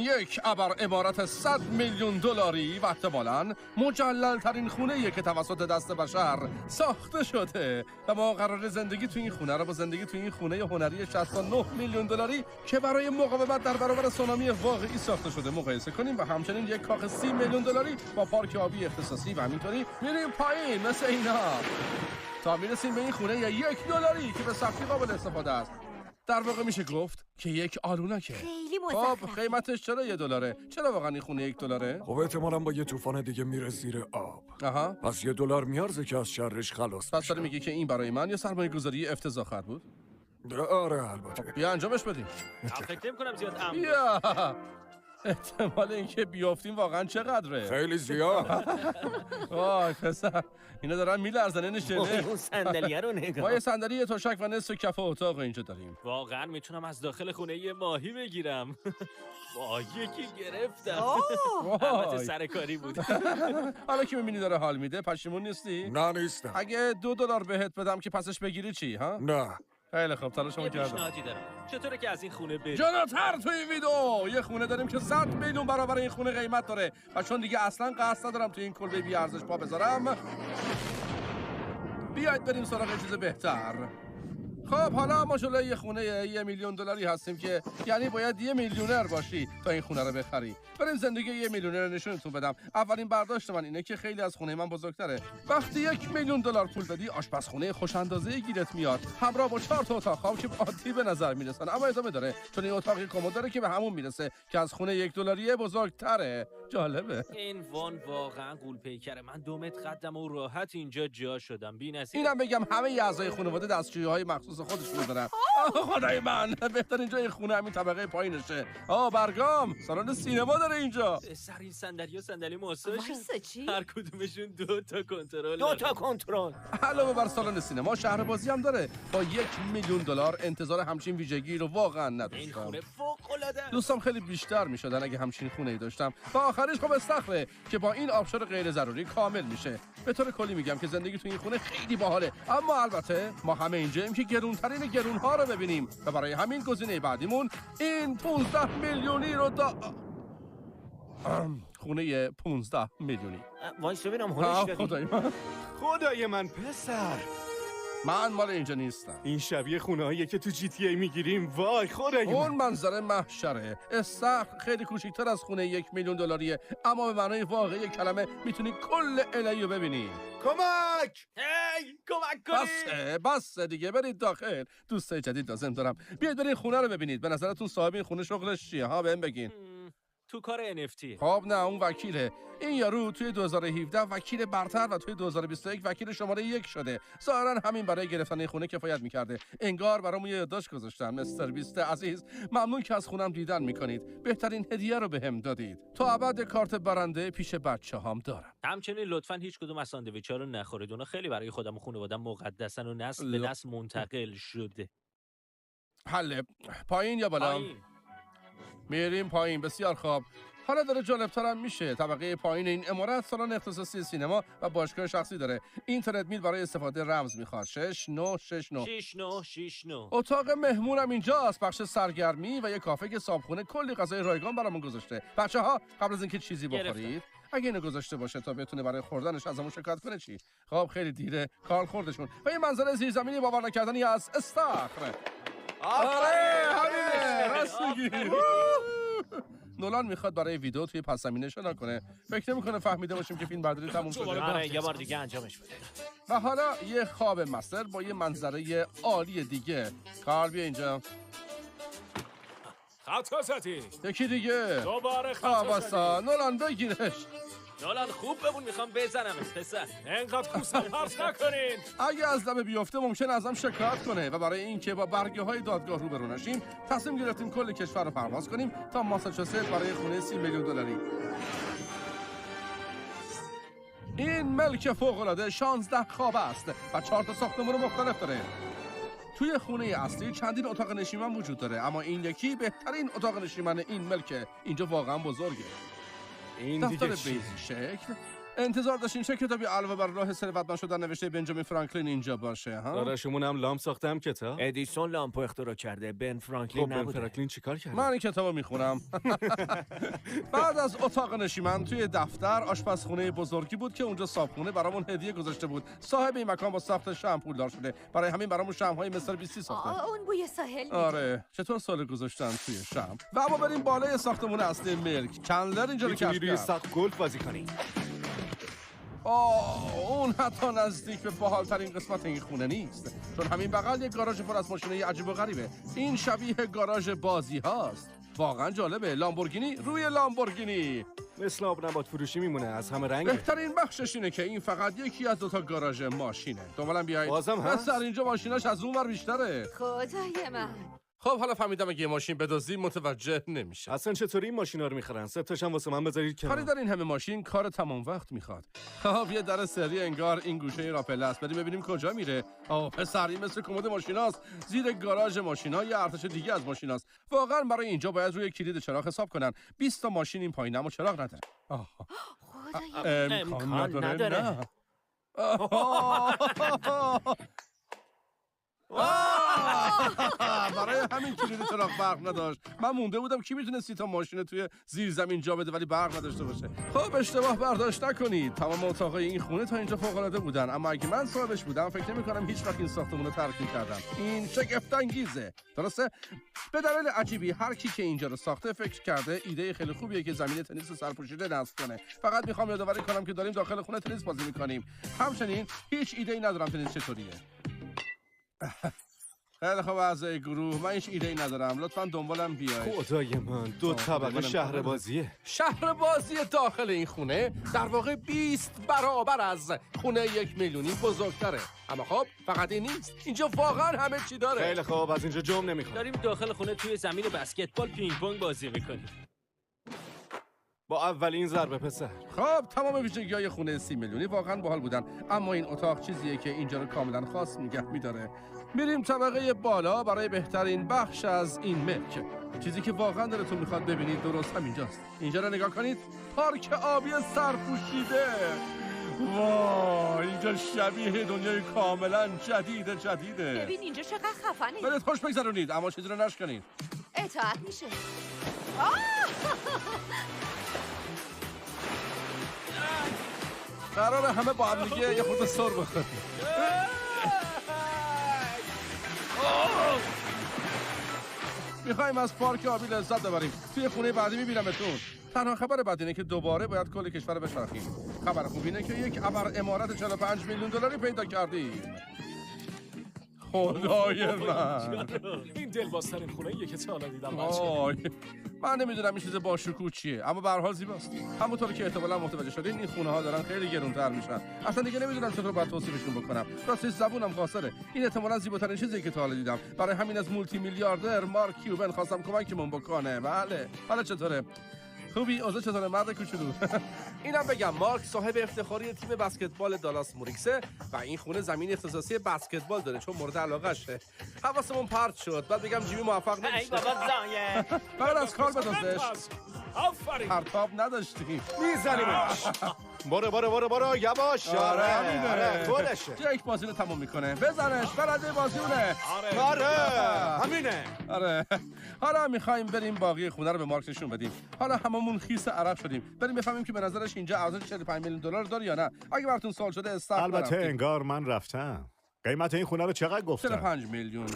یک ابر عمارت 100 میلیون دلاری و احتمالاً مجلل ترین خونه‌ایه که توسط دست بشر ساخته شده و ما قراره زندگی تو این خونه رو با زندگی تو این خونه هنری 69 میلیون دلاری که برای مقاومت در برابر سونامی واقعی ساخته شده مقایسه کنیم و همچنین یک کاخ 30 میلیون دلاری با پارک آبی اختصاصی و همینطوری میریم پایین مثل اینا تا میرسیم به این خونه $1 که به سختی قابل استفاده است. در واقع میشه گفت که یک آلونکه. خیلی مزخرف. خب قیمتش چرا $1؟ چرا واقعا این خونه $1؟ خب احتمالاً با یه طوفان دیگه میره زیر آب. آها. پس $1 میارزه که از شرش خلاص پس داری میگی که این برای من یا سرمایه گذاری افتضاح خواهد بود؟ آره البته. بیا انجامش بدیم. فکر نمی‌کنم زیاد امن. بیا. احتمال اینکه بیافتیم واقعا چقدره؟ خیلی زیاد. وای پسر اینا دارن میلرزن نشونه. اون صندلیه رو ما نگاه. یه صندلی تشک و نصف کف اتاق اینجا داریم. واقعا میتونم از داخل خونه یه ماهی بگیرم. با یکی گرفتم. البته وای. سر کاری بود. حالا که میبینی داره حال میده پشیمون نیستی؟ نه نیستم. اگه $2 بهت بدم که پسش بگیری چی ها؟ نه. خیلی خوب تلاشمو یه کردم. پیشنهادی دارم. چطوره که از این خونه بریم؟ جلوتر تو این ویدیو یه خونه داریم که 100 میلیون برابر این خونه قیمت داره و چون دیگه اصلا قصد ندارم تو این کلبه بی ارزش پا بذارم بیاید بریم سراغ چیز بهتر. خب حالا ما جلوی یه خونه $1 میلیون هستیم که یعنی باید یه میلیونر باشی تا این خونه رو بخری. بریم زندگی یه میلیونر رو نشونتون بدم. اولین برداشت من اینه که خیلی از خونه من بزرگتره. وقتی $1 میلیون پول بدی آشپزخونه خوش اندازه گیرت میاد همراه با 4 تا اتاق خواب که عادی به نظر میرسن اما ادامه داره چون این اتاقی کمد داره که به همون میرسه که از خونه $1 بزرگتره. جالبه. این وان واقعا غول پیکره. من 2 متر قدم و راحت اینجا جا شدم. بی‌نظیر. اینم بگم همه اعضای خانواده دستشویی‌های مخصوص خودشون دارن. خدای من بهترین جای خونه همین طبقه پایینشه. برگام سالن سینما داره اینجا. سر این صندلی ماساژ. وایسا چی؟ هر کدومشون 2 تا کنترل. 2 تا کنترل. علاوه بر سالن سینما شهر بازی هم داره. با $1 میلیون انتظار همچین ویژگی رو واقعا این نداشتم. خونه فوق‌العاده. دوستام خیلی بیشتر میشدن اگه همچین خونه‌ای داشتم. و آخرش خب استخره که با این آبشار غیر ضروری کامل میشه. به طور کلی میگم که زندگی تو این خونه خیلی باحاله اما البته ما همه اینجاییم که گرونترین گرونها رو ببینیم و برای همین گزینه بعدیمون این 15 میلیونی رو خونه 15 میلیونی. وایس ببینم هولش دادی. خدای من پسر، من مال اینجا نیستم. این شبیه خونه‌ایه که تو GTA میگیریم. وای خدای من. اون منظره محشره. استخر خیلی کوچیکتر از خونه $1 میلیون اما به معنای واقعی کلمه میتونی کل LA رو ببینی. کمک! هی کمک کنید. بس دیگه برید داخل. دوستای جدید لازم دارم. بیاید برید خونه رو ببینید. به نظرتون صاحب این خونه شغلش چیه ها؟ بهم بگین. تو کار NFT. خب نه اون وکیله. این یارو توی 2017 وکیل برتر و توی 2021 وکیل شماره 1 شده. ظاهرا همین برای گرفتن این خونه کفایت میکرده. انگار برام یه یادداشت گذاشتن. مستر بیست عزیز ممنون که از خونم دیدن میکنید. بهترین هدیه رو بهم دادید. تا ابد کارت برنده پیش بچه‌هام دارم. همچنین لطفاً هیچ کدوم از ساندویچ‌ها رو نخورید. اونا خیلی برای خودم و خانواده‌ام مقدسن و نسل به نسل منتقل شده. حله پایین یا بالا؟ پایین. میریم پایین. بسیار خوب. حالا داره جالب‌ترم میشه. طبقه پایین این عمارت سالن اختصاصی سینما و باشگاه شخصی داره. اینترنت میل برای استفاده رمز میخواد. 6969. اتاق مهمونم اینجاست. بخش سرگرمی و یه کافه که صابخونه کلی غذای رایگان برامون گذاشته. بچه‌ها قبل از اینکه چیزی بخورید اگه اینو گذاشته باشه تا بتونه برای خوردنش ازمون شکایت کنه چی؟ خب خیلی دیره کار خوردشون. و این منظره زیرزمینی باور نکردنی از استخر. آره همینه. راست میگی. نولان میخواد برای ویدیو توی پس زمینه شنا کنه. فکر نمی‌کنه فهمیده باشیم که فیلم برداری تموم شده. آره یه بار دیگه انجامش بده. و حالا یه خواب مستر با یه منظره عالی دیگه. کار بیا اینجا. خطا زدی. یکی دیگه. دوباره خطا زدی. نولان بگیرش. نولان خوب بمون میخوام بزنم پسر. اینقدر کوسه پرت نکنین. اگه از لبه بیفته ممکن ازم شکایت کنه و برای اینکه با برگه‌های دادگاه روبرو نشیم تصمیم گرفتیم کل کشور رو پرواز کنیم تا ماساچوست برای خونه $30 میلیون. این ملک فوق‌العاده 16 خوابه است و 4 تا ساختمان مختلف داره. توی خونه اصلی چندین اتاق نشیمن وجود داره اما این یکی بهترین اتاق نشیمن این ملکه. اینجا واقعا بزرگه. این دفتر دیگه چی؟ بیزی شکل انتظار داشتین چه کتابی علاوه بر راه ثروتمند شدن نوشته بنجامین فرانکلین اینجا باشه ها؟ داداشمون هم لامپ ساختم کتاب. ادیسون لامپو اختراع کرده، بن فرانکلین خب بن نبوده. فرانکلین چیکار کرد؟ من این کتابو میخونم. بعد از اتاق نشیمن توی دفتر آشپزخونه بزرگی بود که اونجا صابخونه برامون هدیه گذاشته بود. صاحب این مکان با ساخت شمع پولدار شده. برای همین برامون شمع‌های مستر بیستی ساخته. اون بوی ساحل میده. آره چطور سال گذاشتن توی شمع. و اما بریم بالای ساختمون اصلی ملک. چندلر اینجا رو میتونی کشف روی کرد. سقف گلف بازی کنی. اون حتی نزدیک به باحال‌ترین قسمت این خونه نیست، چون همین بغل یک گاراژ پر از ماشین‌های عجیب و غریبه. این شبیه گاراژ بازی هاست. واقعا جالبه. لامبورگینی روی لامبورگینی. مثل آب نبات فروشی میمونه، از همه رنگه. بهترین بخشش اینه که این فقط یکی از 2 گاراژ ماشینه. دنبالم بیایید. بازم هست؟ سر اینجا ماشیناش از اون ور بیشتره. خدای من. خب حالا فهمیدم اگه یه ماشین بدزدی متوجه نمیشه. اصلا چطوری این ماشینا رو میخرن؟ 3 تاشم واسه من بذارید کنار. خریدن این همه ماشین کار تمام وقت میخواد. خب یه در سری انگار این گوشه راپله است. بریم ببینیم کجا میره. پسری مثل کمد ماشیناست. زیر گاراژ ماشینا یه ارتش دیگه از ماشیناست. واقعا برای اینجا باید روی کلید چراغ حساب کنن. 20 تا ماشین این پایین اما چراغ نداره. خدای امکان نداره. نه. برای همین کلید چراغ برق نداشت. من مونده بودم کی میتونه 30 تا ماشین توی زیر زمین جا بده ولی برق نداشته باشه. خب اشتباه برداشت نکنید. تمام اتاقای این خونه تا اینجا فوق العاده بودن، اما اگه من صاحبش بودم فکر نمی‌کنم هیچ وقت این ساختمون رو ترک می‌کردم. این شگفت انگیزه. درسته؟ به دلیل عجیبی هر کی که اینجا رو ساخته فکر کرده ایده خیلی خوبیه که زمین تنیس سرپوشیده نصب کنه. فقط می‌خوام یادآوری کنم که داریم داخل خونه تنیس بازی می‌کنیم. همچنین هیچ ایده‌ای ندارم تنیس چطوریه. خیلی خوب اعضای گروه، من هیچ ایده‌ای ندارم. لطفاً دنبالم بیاید. خدای من 2 طبقه شهر بازیه. شهر بازی داخل این خونه در واقع 20 برابر از خونه 1 میلیونی بزرگتره. اما خب فقط این نیست، اینجا واقعا همه چی داره. خیلی خوب، از اینجا جمع نمیخوام. داریم داخل خونه توی زمین بسکتبال پینگ پونگ بازی میکنیم. با اولین ضربه پسر. خب تمام ویژگی‌های خونه 30 میلیونی واقعا باحال بودن، اما این اتاق چیزیه که اینجا رو کاملا خاص نگه می‌داره. میریم طبقه بالا برای بهترین بخش از این ملک. چیزی که واقعا دلتون میخواد ببینید درست همینجاست. اینجا رو نگاه کنید. پارک آبی سرپوشیده. وای اینجا شبیه دنیای کاملا جدیده. ببین اینجا چقدر خفنه. برید خوش بگذرونید اما چیزی رو نشکنید. اطاعت میشه. قراره همه با هم دیگه یه خورده سر بخوریم. میخوایم از پارک آبی لذت ببریم. توی خونه بعدی میبینمتون. تنها خبر بد اینه که دوباره باید کل کشور بچرخیم. خبر خوب اینه که یک ابر امارت 45 میلیون دلاری پیدا کردیم. خدای من. این دلبازترین خونه‌ایه که تا حالا دیدم بچه. وای من نمیدونم این چیز با شکوه چیه، اما به هر حال زیباست. همونطور که احتمالاً متوجه شدین این خونه ها دارن خیلی گرونتر میشن. اصلا دیگه نمیدونم چطور باید توصیفشون بکنم. راستش زبونم قاصره. این احتمالاً زیباترین چیزی که تا حالا دیدم. برای همین از مولتی میلیاردر مارک کیوبن خواستم کمکمون بکنه. بله. حالا چطوره؟ خوبی؟ اوضاع چطوره مرد کوچولو؟ اینم بگم مارک صاحب افتخاری تیم بسکتبال دالاس موریکسه و این خونه زمین اختصاصی بسکتبال داره چون مورد علاقه‌شه. حواسمون پرت شد. بعد بگم جیمی موفق ای نمیشه. بابا زایه. فقط از کار بدازش. آفرین. پرتاب نداشتیم. میزنیمش. برو یواش. همینه. خودشه. جک بازی رو تموم میکنه. بزنش. برنده بازیونه. آره همینه. آره. حالا میخوایم بریم باقی خونه رو به مارک نشون بدیم. حالا هممون خیس عرق شدیم. بریم بفهمیم که به نظرش اینجا ارزش 45 میلیون دلار داره یا نه. اگه براتون سوال شده استاپ البته انگار من رفتم. قیمت این خونه رو چقدر گفتن؟ 45 میلیون.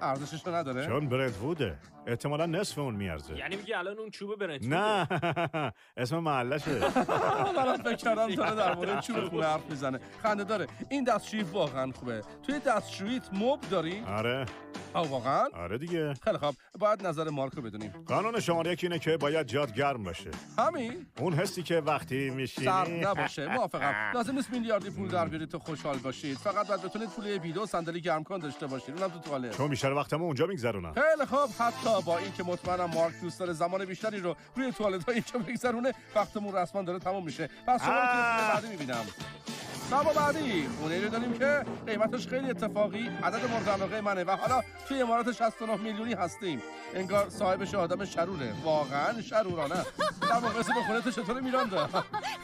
ارزشش رو نداره؟ چون برنت‌ووده. احتمالاً نصف اون میارزه. یعنی میگه الان اون چوب برنت‌وود؟ نه اسم محلشه. منم فکر کردم داره در مورد چوب خونه حرف میزنه. خنده داره. این دستشویی واقعا خوبه. توی دستشوییت مبل داری؟ آره. واقعا؟ آره دیگه. خیلی خوب. باید نظر مارک رو بدونیم. قانون شماره 1 اینه که باید جات گرم باشه. همین؟ اون حسی که وقتی میشینی سرد نباشه. موافقم. لازم نیست میلیاردی پول در بیارید تا خوشحال باشید. فقط باید بتونید پول بیدو و صندلی گرمکن داشته باشید. اونم تو توالت. چون بیشتر وقتمو اونجا میگذرونم. خیلی خوب. حتی با این که مطمئنم مارک دوست داره زمان بیشتری رو روی توالت های اینجا بگذرونه، وقتمون رسما داره تموم میشه. پس شما رو توی بعدی میبینم. ما بعدی خونه رو داریم که قیمتش خیلی اتفاقی عدد مورد علاقه منه و حالا توی امارات 69 میلیونی هستیم. انگار صاحبش آدم شروره. واقعا شرورانه. در واقع اسم خونه تو چطوره میرانده؟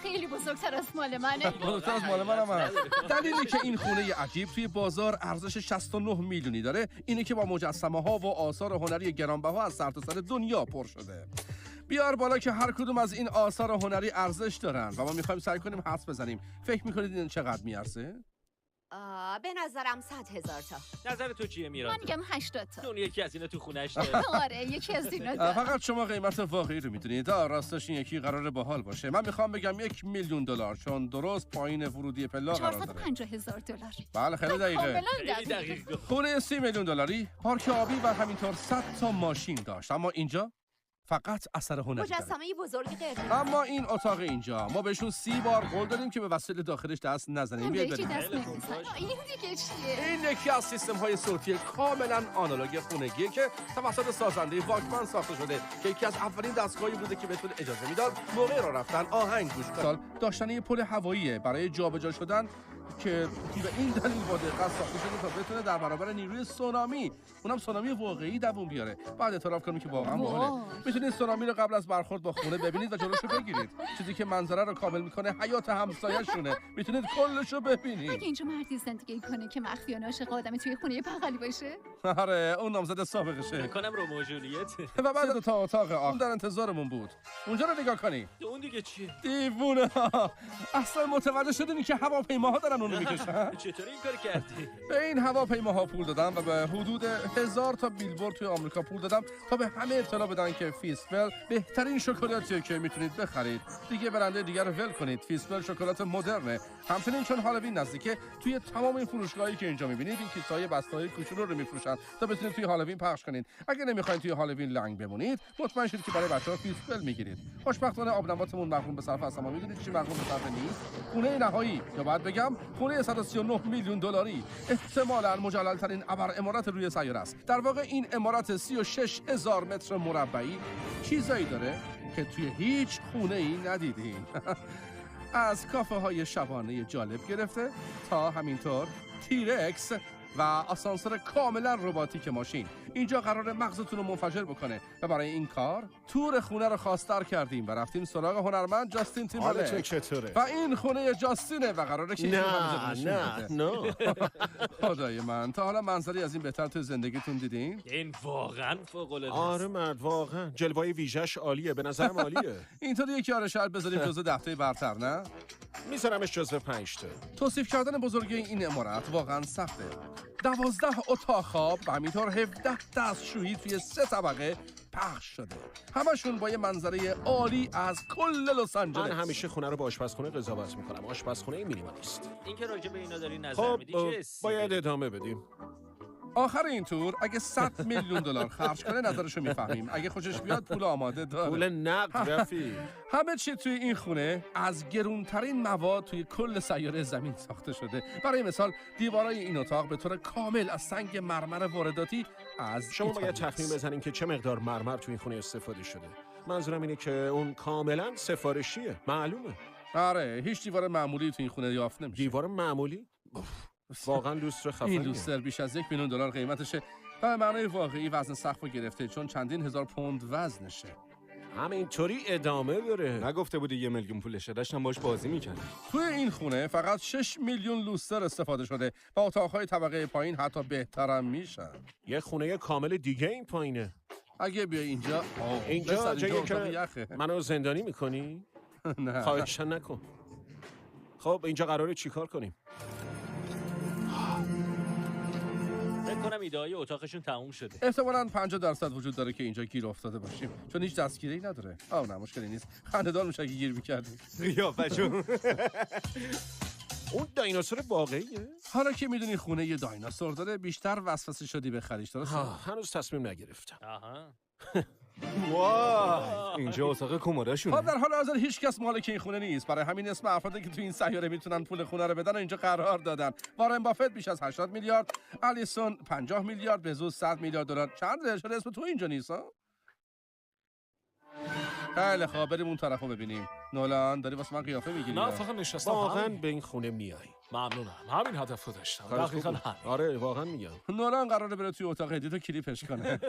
خیلی بزرگتر از مال منه. بزرگتر از مال منم هست. دلیلی که این خونه عجیب توی بازار ارزش 69 میلیونی داره اینه که با مجسمه ها و آثار هنری گرانبها از سرتاسر دنیا پر شده. بیار بالا که هر کدوم از این آثار هنری ارزش دارن و ما میخوایم سعی کنیم حدس بزنیم. فکر میکنید این چقدر میارزه؟ به نظرم 100,000 تا. نظر تو چیه میراد؟ من میگم 80 تا. اون یکی از اینا تو خونه‌اش داره. آره یکی از اینا داره. فقط شما قیمت واقعی رو میدونید. راستش این یکی قراره باحال باشه. من میخوام بگم 1 میلیون دلار، چون درست پایین ورودی پلا قرار داره. 450,000 دلار. بله خیلی دقیقه. کاملا خیلی دقیق. خونه 30 میلیون دلاری، پارک آبی و همینطور 100 تا ماشین داشت. اما اینجا فقط اثر هنری داره. مجسمه بزرگی قرمز. اما این اتاق اینجا ما بهشون 30 بار قول دادیم که به وسیله داخلش دست نزنیم. من بیاید به چی بریم. دست نمیزنم. این دیگه چیه؟ این یکی از سیستم های صوتی کاملا آنالوگ خونگیه که توسط سازنده واکمن ساخته شده که یکی از اولین دستگاهی بوده که بهتون اجازه میداد موقع راه رفتن آهنگ گوش کنید. داشتن یه پل هواییه برای جابجا شدن که به این دلیل با دقت ساخته شده تا بتونه در برابر نیروی سونامی، اونم سونامی واقعی دووم بیاره. بعد اعتراف کنیم که واقعا باحاله. میتونید سونامی رو قبل از برخورد با خونه ببینید و جلوشو بگیرید. چیزی که منظره رو کامل میکنه حیات همسایه‌شونه. میتونید کلشو ببینید. اگه اینجا مردی زندگی کنه که مخفیانه عاشق آدمی توی خونه بغلی باشه؟ آره اون نامزد سابقشه. کنم رومئو و جولیت. و بعد تا اتاق آخر در انتظارمون بود. اونجا رو نگاه کنی. اون دیگه چیه؟ دیوونه ها. اصلا متوجه شدین که هواپیماها دارن اونو میکشن؟ چطوری این کار کردی؟ به این هواپیماها پول دادم و به حدود 1000 تا بیلبورد توی آمریکا پول دادم تا به همه اطلاع بدن که فیسپل بهترین شکلاتیه که میتونید بخرید. دیگه برنده دیگر رو ول کنید. فیسپل شکلات مدرنه. همچنین چون هالووین نزدیکه توی تمام این فروشگاهایی که اینجا میبینید این کیسه‌های بسته‌های کوچولو رو میفروشن تا بتونید توی هالووین پخش کنید. اگه نمیخواید توی هالووین لنگ بمونید مطمئن شید که برای بچه‌ها فیسپل میگیرید. خوشبختانه آبنباتمون مقرون به صرف است، اما میدونید چی مقرون به صرف نیست؟ خونه نهایی یا بعد بگم خونه 139 میلیون دلاری، احتمالاً مجلل‌ترین ابر عمارت روی سیاره است. در واقع این عمارت 36,000 متر مربعی چیزایی داره که توی هیچ خونه‌ای ندیدین. از کافه های شبانه جالب گرفته تا همینطور تیرکس و آسانسور کاملا رباتیک ماشین. اینجا قرار مغزتون رو منفجر بکنه و برای این کار تور خونه رو خواستار کردیم و رفتیم سراغ هنرمند جاستین حالا تیمبرلیک. چطوره؟ و این خونه جاستینه و قراره که نه خدای من، تا حالا منظری از این بهتر تو زندگیتون دیدین؟ این واقعا فوق العاده آره مرد واقعا جلوه ویژش عالیه، به نظرم عالیه. اینطوری یکی آره شاید بذاریم جزو دهته برتر، نه؟ میذارمش جزو 5 تا. توصیف کردن بزرگی این عمارت واقعا سخته. 12 اتاق خواب و همینطور 17 دستشویی توی 3 طبقه پخش شده. همشون با یه منظره عالی از کل لس آنجلس. من همیشه خونه رو با آشپزخونه قضاوت میکنم. آشپزخونه مینیمالیست. این که راجع به اینا داری نظر خب میدی چه حسی باید داری؟ ادامه بدیم. آخر این تور اگه 100 میلیون دلار خرج کنه نظرشو میفهمیم. اگه خوشش بیاد پول آماده داره. پول نقد رفیق. همه چی توی این خونه از گرونترین مواد توی کل سیاره زمین ساخته شده. برای مثال دیوارای این اتاق به طور کامل از سنگ مرمر وارداتی از شما باید ایتالیا تخمین است. بزنین که چه مقدار مرمر توی این خونه استفاده شده. منظورم اینه که اون کاملا سفارشیه. معلومه. آره هیچ دیوار معمولی توی این خونه یافت نمیشه. دیوار معمولی؟ واقعا لوستر خفنیه. این لوستر بیش از 1 میلیون دلار قیمتشه و به معنای واقعی وزن سقف رو گرفته چون چندین هزار پوند وزنشه. همینطوری ادامه داره. نگفته بودی 1 میلیون پولشه، داشتم باش بازی میکردم. توی این خونه فقط 6 میلیون لوستر استفاده شده و اتاقهای طبقه پایین حتی بهترم میشن. یه خونه کامل دیگه این پایینه. اگه بیای اینجا اینجا جایی اتاق که یخه. منو زندانی میکنی؟ نه خواهشن نکن. خب اینجا قراره چیکار کنیم؟ فکر کنم ایده‌های اتاقشون تموم شده. احتمالاً 50% وجود داره که اینجا گیر افتاده باشیم چون هیچ دستگیری نداره. نه مشکلی نیست. خنده‌دار میشه اگه گیر می‌کردیم. قیافشون. اون دایناسور واقعیه؟ حالا که میدونی خونه یه دایناسور داره بیشتر وسوسه شدی بخریش، درسته؟ هنوز تصمیم نگرفتم. آها. واه اینجا اتاق کمدشونه. خب در حال حاضر هیچ کس مالک این خونه نیست. برای همین اسم افرادی که تو این سیاره میتونن پول خونه رو بدن اینجا قرار دادن. وارن بافت بیش از 80 میلیارد، الیسون 50 میلیارد، بزوس 100 میلیارد دلار. چند چرا اسم تو اینجا نیست ها؟ خیلی خوب، بریم اون طرفو ببینیم. نولان داری واسه من قیافه میگیری؟ نه فقط نشستم. واقعا همین. به این خونه میای؟ ممنونم. همین هدف رو داشتم. دقیقاً همین. آره واقعا میگم. نولان قراره بره توی اتاق ادیت و کلیپش کنه.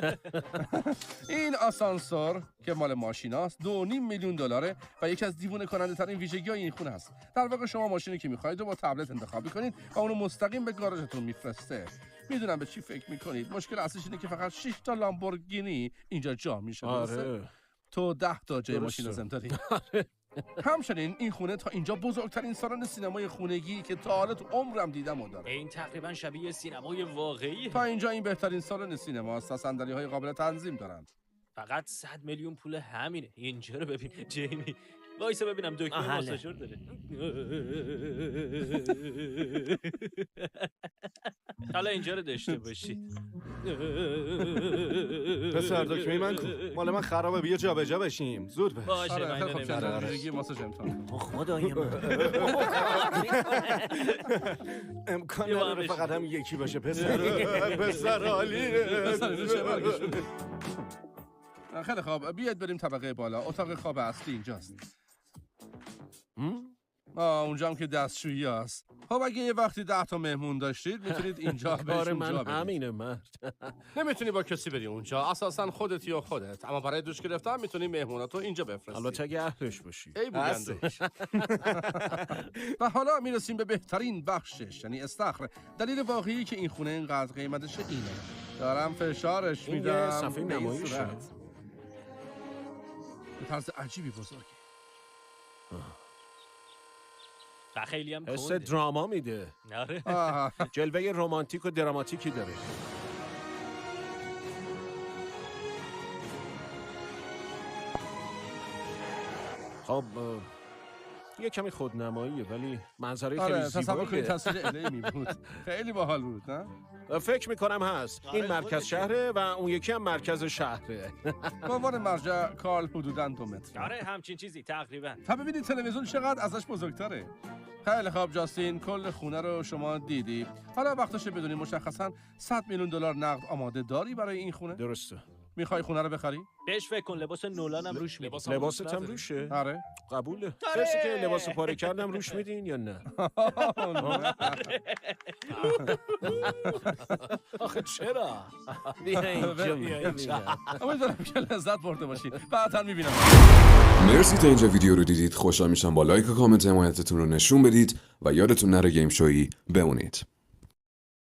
این آسانسور که مال ماشیناست 2.5 میلیون دلاره و یکی از دیوونه کننده ترین ویژگی‌های این خونه است. در واقع شما ماشینی که می‌خواید رو با تبلت انتخاب کنید و اونو مستقیم به گاراژتون میفرسته. میدونم به چی فکر میکنید. مشکل اصلیش اینه که فقط 6 تا لامبورگینی اینجا جا میشه. آره. تو 10 تا جای ماشین لازم داری. همچنین این خونه تا اینجا بزرگترین سالن سینمای خونگی که تا حالا تو عمرم دیدم و داره. این تقریبا شبیه سینمای واقعی. تا اینجا این بهترین سالن سینماست و صندلی‌های قابل تنظیم دارن. فقط 100 میلیون پول همینه. اینجا رو ببین جیمی. وایسا ببینم دکتر ماساژور داره. حالا اینجا رو داشته باشی. پسر دکمه من کو؟ مال من خرابه، بیا جابجا بشیم. زود باش. باشه آره من خیلی خوب نمی‌دونم. چند ویژگی ماساژ امتحان. خدای من. امکان یه نداره بار فقط هم یکی باشه پسر. پسر عالیه. پسر اینو چه برگشونه؟ خیلی خوب، بیاید بریم طبقه بالا. اتاق خواب اصلی اینجاست. اونجا هم که دستشویی هست. خب اگه یه وقتی 10 تا مهمون داشتید میتونید اینجا آره بهشون جا من بدید. همینه مرد. نمیتونی با کسی بری اونجا، اساسا خودتی و خودت. اما برای دوش گرفتن میتونی مهموناتو اینجا بفرستی. البته اگه اهلش باشی. ای بوگندوش. و حالا میرسیم به بهترین بخشش، یعنی استخر. دلیل واقعی که این خونه اینقدر قیمتش اینه. دارم فشارش این میدم. یه صفحه به این نمایشه. صورت. به طرز عجیبی بزرگه. و خیلی هم حس کنده. دراما میده. آره. آه. جلوه رمانتیک و دراماتیکی داره. خب یه کمی خودنماییه ولی منظره آره خیلی تصور کنید زیباییه. تصویر الیمی بود. خیلی باحال بود نه؟ فکر میکنم هست. این مرکز خودشه. شهره و اون یکی هم مرکز شهره. به عنوان مرجع کال حدوداً 2 متر. آره همچین چیزی تقریبا. تا ببینید تلویزیون چقدر ازش بزرگتره. خیلی خوب جاستین، کل خونه رو شما دیدی. حالا وقتشه بدونی مشخصاً 100 میلیون دلار نقد آماده داری برای این خونه؟ درسته. میخوای خونه رو بخری؟ بهش فکر کن، لباس نولان هم روش میدی. لباست هم روشه؟ آره. قبوله. کسی که لباس پاره کردم روش میدین یا نه؟ آخه چرا؟ بیا اینجا امیدوارم که لذت برده باشید. بعداً میبینم. مرسی تا اینجا ویدیو رو دیدید. خوشحال میشم با لایک و کامنت حمایتتون رو نشون بدید و یادتون نره گیم شویی بمونید.